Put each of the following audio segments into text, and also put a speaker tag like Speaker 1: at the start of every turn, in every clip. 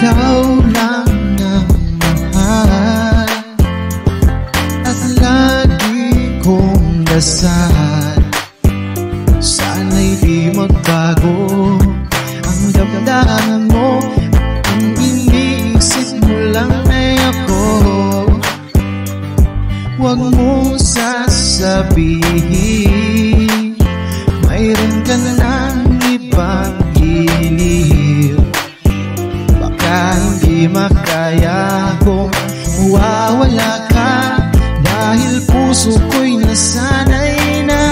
Speaker 1: ikaw lang ang mahal at lagi kong dasal. Sana'y di magbago ang damdamin mo, ang iniisip mo lang ay ako. Huwag mo sasabihin mayroon ka ng ibang giliw. Baka hindi makaya kung mawawala ka, dahil puso ko'y nasanay na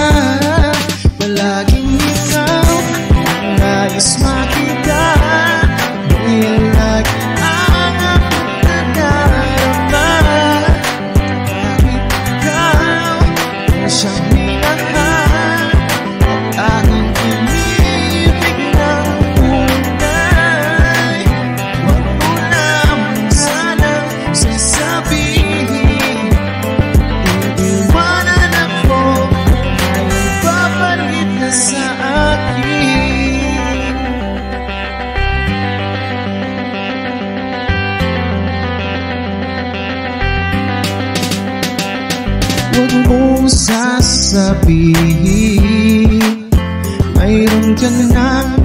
Speaker 1: palaging ikaw ang nais makita. Dahil lagi ang aking nadarama, kahit ikaw ay siyang minahal at aking umibig ng tunay. Huwag mo naman sanang sasabihin iiwanan ako, ay ipapalit na sa akin. Huwag mo sasabihin mayroon ka ng